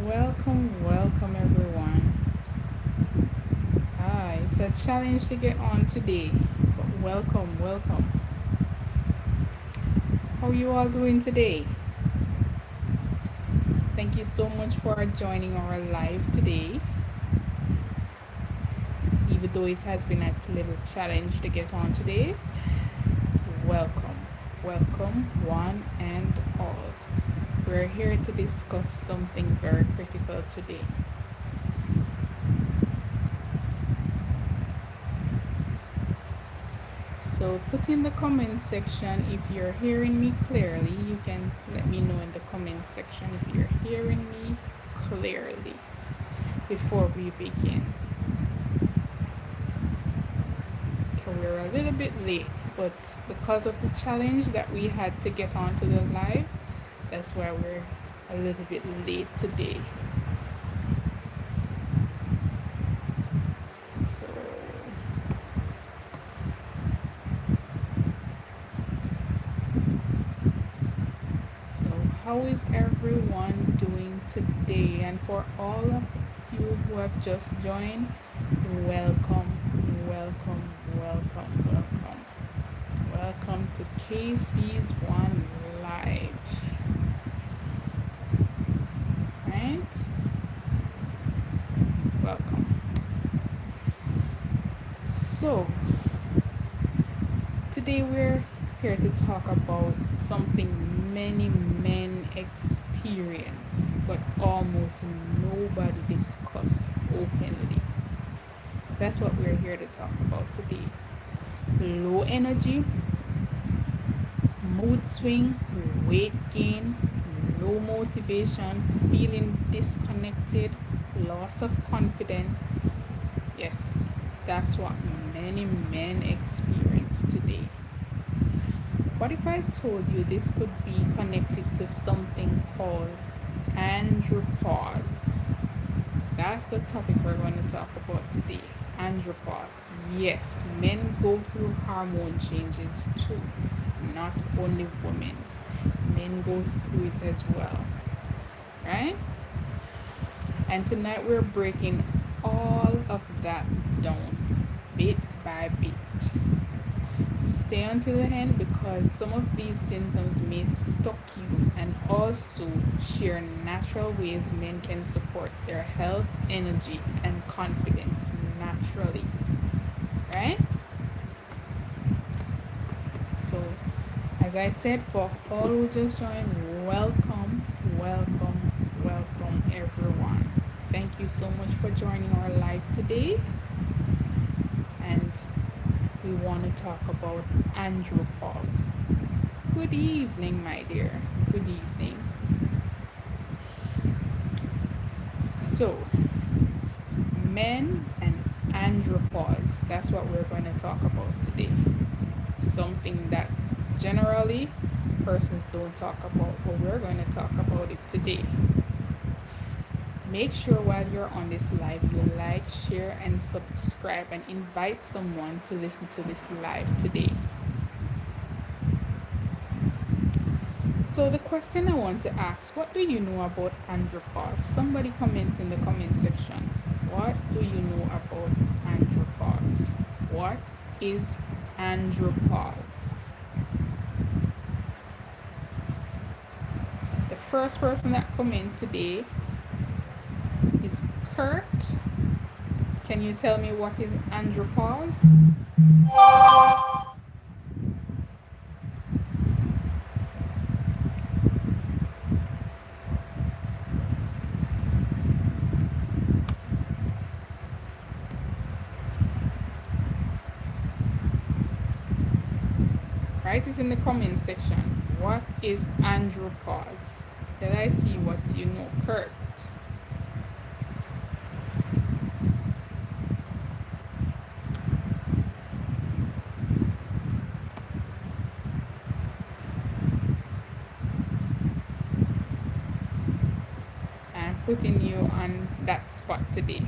welcome everyone. It's a challenge to get on today, but welcome. How you all doing today? Thank you so much for joining our live today. Even though it has been a little challenge to get on today, welcome one and all. We're here to discuss something very critical today. So put in the comment section if you're hearing me clearly. You can let me know in the comment section if you're hearing me clearly before we begin. Okay, we're a little bit late, but because of the challenge that we had to get onto the live, that's why we're a little bit late today. How is everyone doing today? And for all of you who have just joined, welcome to KayCees1 Live. Right? Welcome. So, today we're here to talk about something many men experience, but almost nobody discuss openly. That's what we're here to talk about today. Low energy, mood swing, weight gain, low motivation, feeling disconnected, loss of confidence. Yes, that's what many men experience today. What if I told you this could be connected to something called andropause? That's the topic we're going to talk about today. Andropause. Yes, men go through hormone changes too, not only women. Men go through it as well, right? And tonight we're breaking all of that down, bit by bit. Stay until the end because some of these symptoms may stalk you, and also share natural ways men can support their health, energy, and confidence naturally. Right? So, as I said, for all who just joined, welcome everyone. Thank you so much for joining our live today. And we want to talk about andropause. Good evening, my dear. Good evening. So, men and andropause. That's what we're going to talk about today. Something that generally persons don't talk about, but we're going to talk about it today. Make sure while you're on this live, you like, share, and subscribe, and invite someone to listen to this live today. So the question I want to ask, what do you know about andropause? Somebody comment in the comment section. What do you know about andropause? What is andropause? The first person that comment today is Kurt. Can you tell me what is andropause? Write it in the comment section. What is andropause? Let I see what you know, Kurt. I'm putting you on that spot today.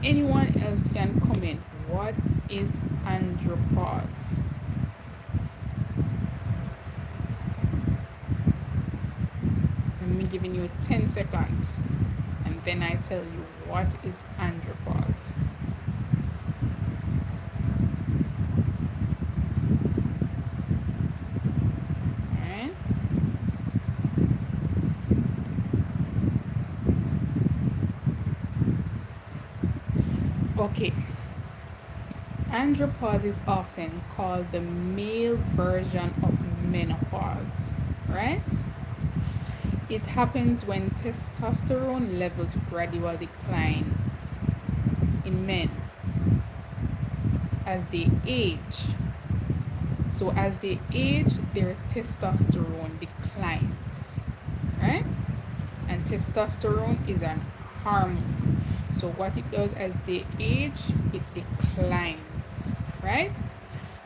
anyone else can comment. What is andropause? I'm giving you 10 seconds and then I tell you what is andropause. Alright? Okay. Andropause is often called the male version of menopause, right? It happens when testosterone levels gradually decline in men as they age. So as they age, their testosterone declines, right? And testosterone is an hormone. So what it does as they age, it declines, right?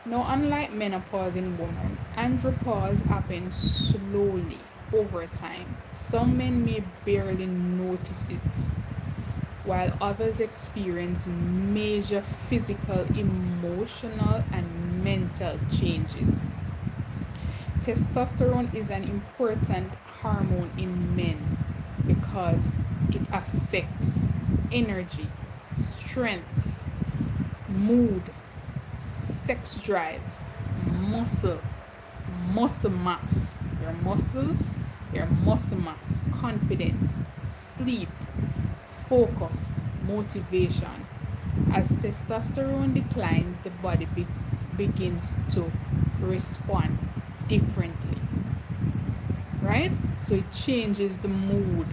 Now, unlike menopause in women, andropause happens slowly over time. Some men may barely notice it, while others experience major physical, emotional, and mental changes. Testosterone is an important hormone in men because it affects energy, strength, mood, sex drive, muscle, muscle mass, your muscles, your muscle mass, confidence, sleep, focus, motivation. As testosterone declines, the body begins to respond differently, right? So it changes the mood,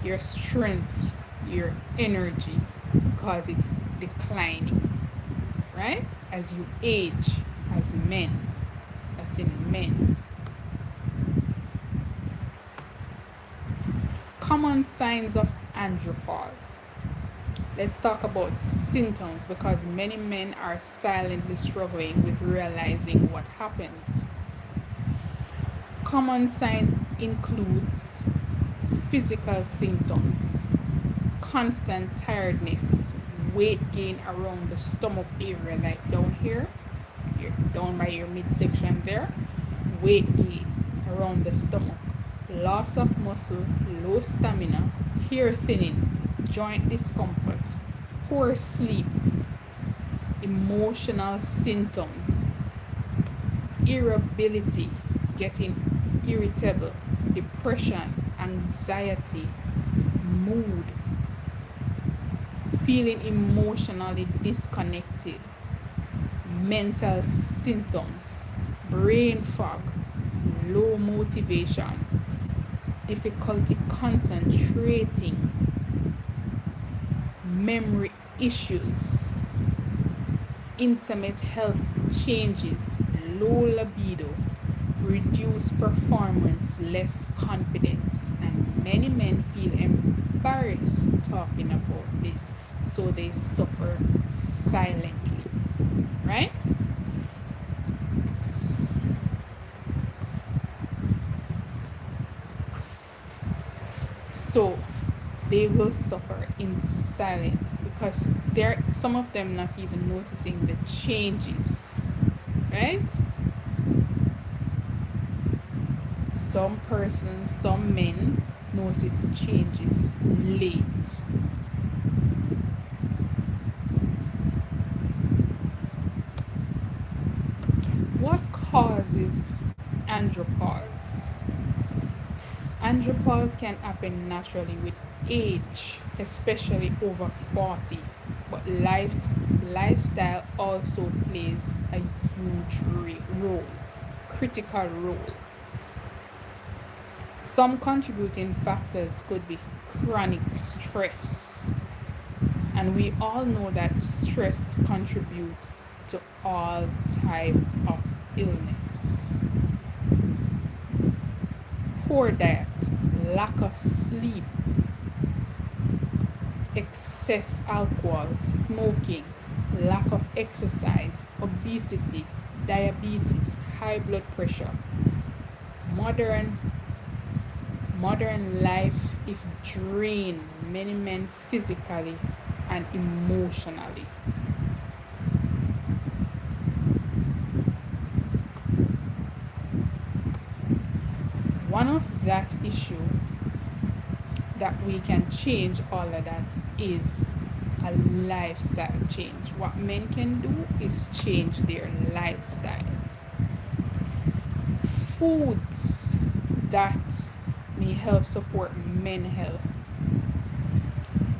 your strength, your energy, because it's declining, right? As you age, as men, that's in men. Common signs of andropause. Let's talk about symptoms because many men are silently struggling with realizing what happens. Common sign includes physical symptoms, constant tiredness, weight gain around the stomach area, like down here, down by your midsection there, weight gain around the stomach, loss of muscle, low stamina, hair thinning, joint discomfort, poor sleep, emotional symptoms, irritability, getting irritable, depression, anxiety, mood, feeling emotionally disconnected, mental symptoms, brain fog, low motivation, difficulty concentrating, memory issues, intimate health changes, low libido, reduced performance, less confidence, and many men feel embarrassed talking about this, so they suffer silently, right? So they will suffer in silence because there some of them not even noticing the changes, right? Some persons, some men notice changes late. What causes andropause? Andropause can happen naturally with age, especially over 40, but lifestyle also plays a huge role, critical role. Some contributing factors could be chronic stress, and we all know that stress contributes to all type of illness. Poor diet, lack of sleep, excess alcohol, smoking, lack of exercise, obesity, diabetes, high blood pressure. Modern modern life if drain many men physically and emotionally. One of that issue that we can change all of that is a lifestyle change. What men can do is change their lifestyle. Foods that may help support men health.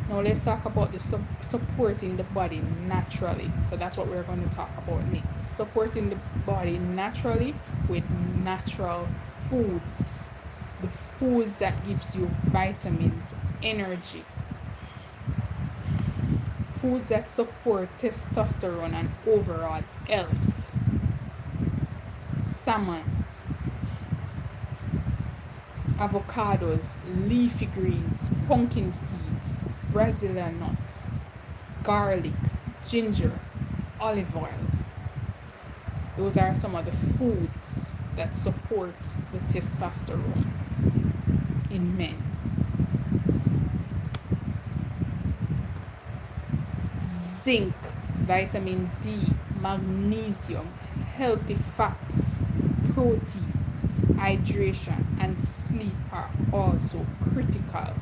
Now let's talk about the supporting the body naturally. So that's what we're going to talk about next. Supporting the body naturally with natural foods. The foods that gives you vitamins, energy. Foods that support testosterone and overall health. Salmon, avocados, leafy greens, pumpkin seeds, Brazilian nuts, garlic, ginger, olive oil. Those are some of the foods that support the testosterone in men. Zinc, vitamin D, magnesium, healthy fats, protein, hydration, and sleep are also critical.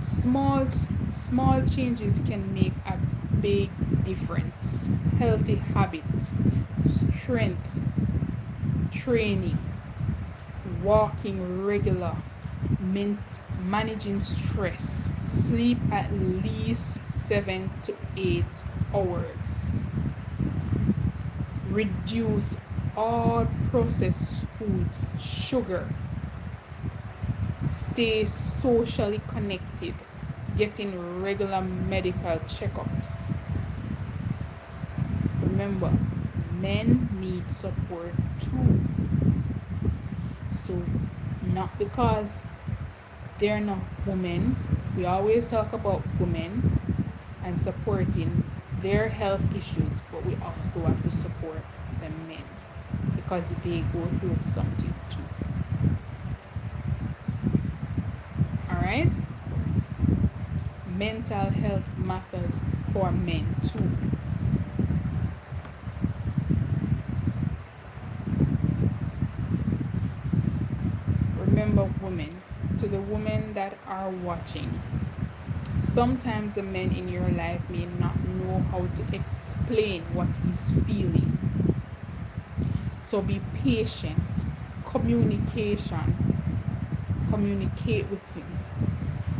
Small changes can make a big difference. Healthy habits, strength training, walking regular, managing stress, sleep at least 7 to 8 hours, reduce all processed foods, sugar, stay socially connected, getting regular medical checkups. Remember, men need support too. So, not because they're not women, we always talk about women and supporting their health issues, but we also have to support the men because they go through something too. Alright? Mental health matters for men too. Remember, women, to the women that are watching, sometimes the men in your life may not know how to explain what he's feeling. So be patient. Communicate with him.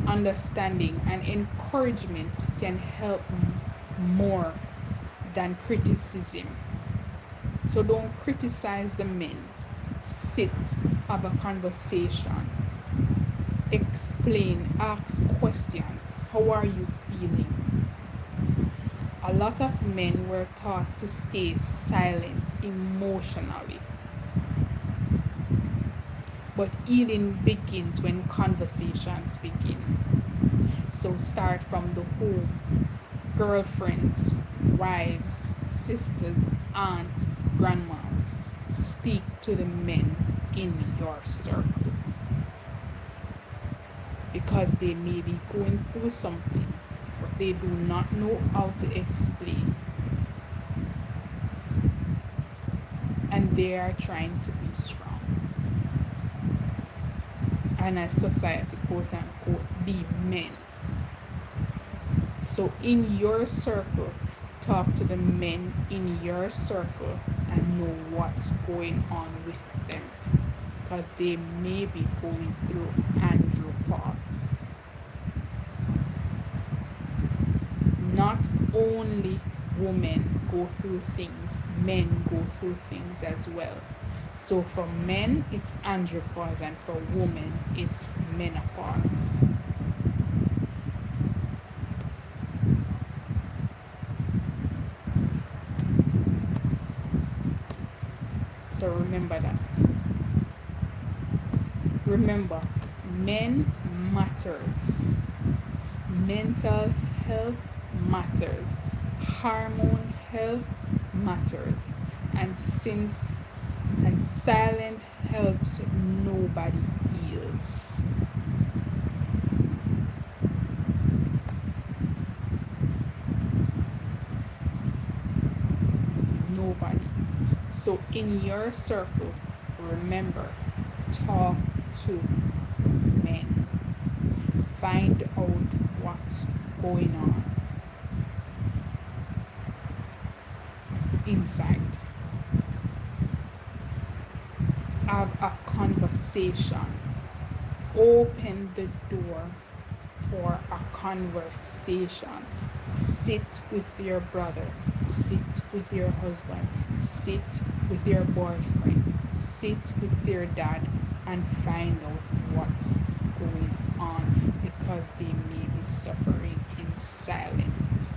Understanding and encouragement can help more than criticism. So don't criticize the men. Sit, have a conversation, explain, ask questions. How are you feeling? A lot of men were taught to stay silent emotionally. But healing begins when conversations begin. So start from the home. Girlfriends, wives, sisters, aunts, grandmas. Speak to the men in your circle. Because they may be going through something, but they do not know how to explain. And they are trying to be strong. And as society, quote unquote, be men. So in your circle, talk to the men in your circle and know what's going on with them. Because they may be going through andropause. Not only women go through things, men go through things as well. So for men, it's andropause, and for women, it's menopause. So remember that. Remember, men matters. Mental health matters. Hormone health matters. And silent helps nobody heals. So in your circle, remember, talk to men. Find out what's going on inside. Have a conversation. Open the door for a conversation. Sit with your brother, sit with your husband, sit with your boyfriend, sit with your dad, and find out what's going on, because they may be suffering in silence.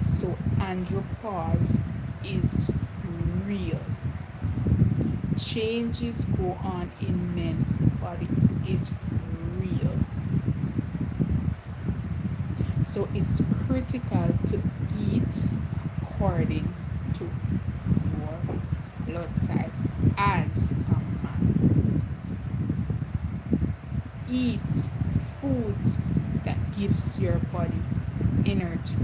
So andropause is real. Changes go on in men, but it is real. So it's critical to eat according to your blood type as a man. Eat foods that gives your body energy.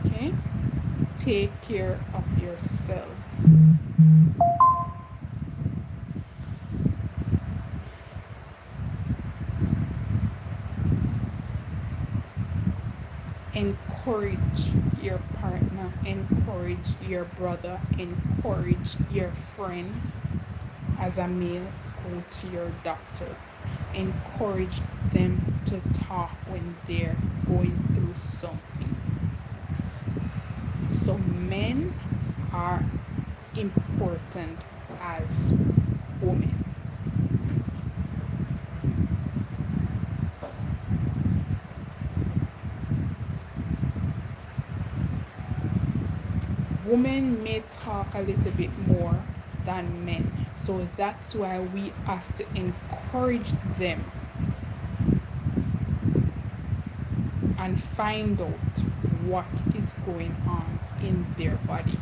Okay? Take care of yourselves. Encourage your partner, encourage your brother, encourage your friend. As a male, go to your doctor. Encourage them to talk when they're going through something. So men are important as women. Women may talk a little bit more than men, so that's why we have to encourage them and find out what is going on in their body.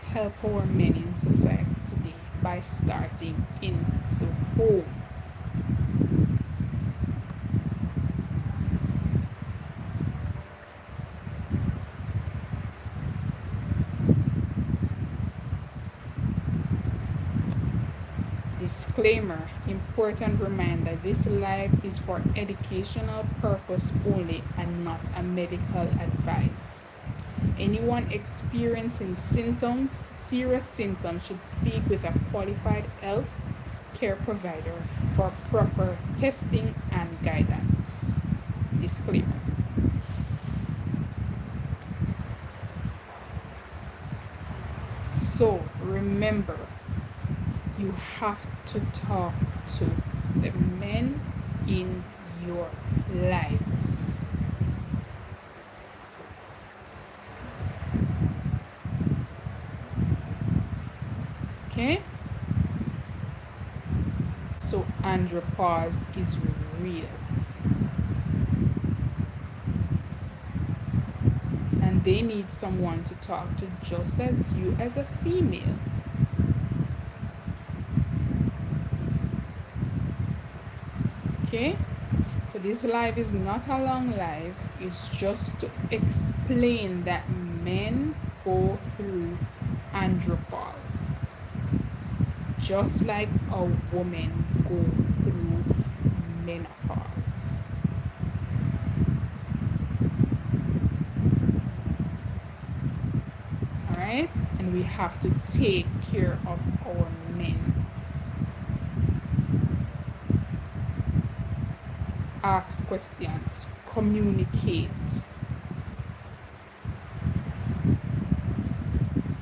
Help our men in society today by starting in the home. Disclaimer, important reminder, this live is for educational purpose only and not a medical advice. Anyone experiencing symptoms, serious symptoms, should speak with a qualified health care provider for proper testing and guidance. Disclaimer. So remember, you have to talk to the men in your lives. Okay? So andropause is real. And they need someone to talk to, just as you as a female. Okay? So this live is not a long live. It's just to explain that men go through andropause, just like a woman go through menopause. Alright? And we have to take care of our men. Ask questions, communicate.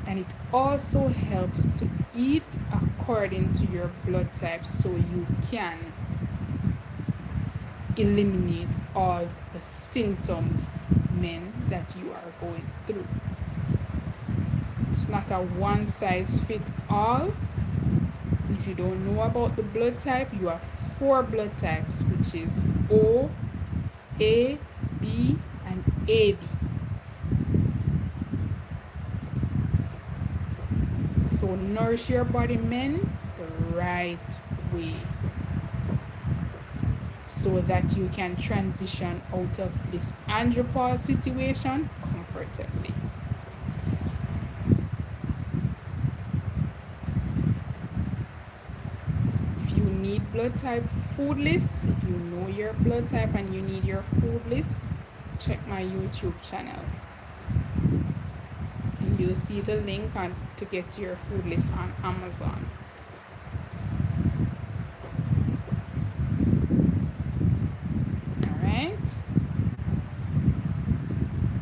And it also helps to eat according to your blood type, so you can eliminate all the symptoms, men, that you are going through. It's not a one size fit all. If you don't know about the blood type, you have 4 blood types, which is O, A, B, and AB. So nourish your body, men, the right way, so that you can transition out of this andropause situation comfortably. If you need blood type food list, if you know your blood type and you need your food list, check my YouTube channel. And you'll see the link on to get your food list on Amazon. Alright?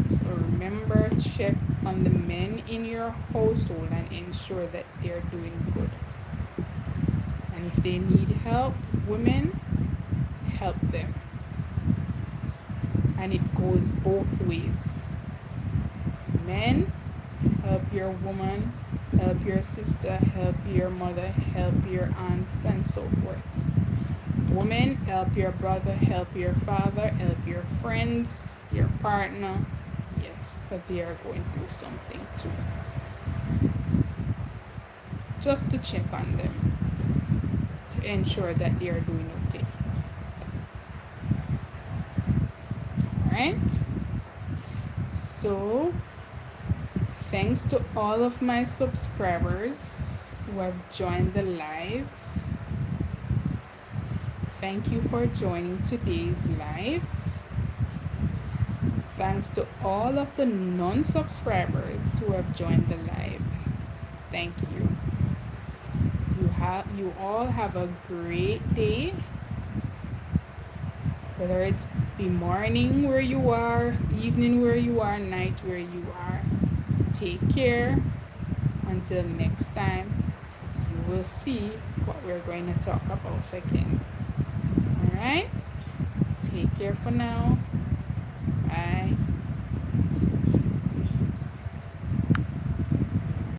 So remember, check on the men in your household and ensure that they're doing good. And if they need help, women, help them. And it goes both ways. Men, help your woman, help your sister, help your mother, help your aunts, and so forth. Women, help your brother, help your father, help your friends, your partner. Yes, but they are going through something too. Just to check on them, to ensure that they are doing okay. Alright? So, thanks to all of my subscribers who have joined the live. Thank you for joining today's live. Thanks to all of the non-subscribers who have joined the live. Thank you. You all have a great day. Whether it's be morning where you are, evening where you are, night where you are. Take care. Until next time, you will see what we're going to talk about again. Alright? Take care for now. Bye.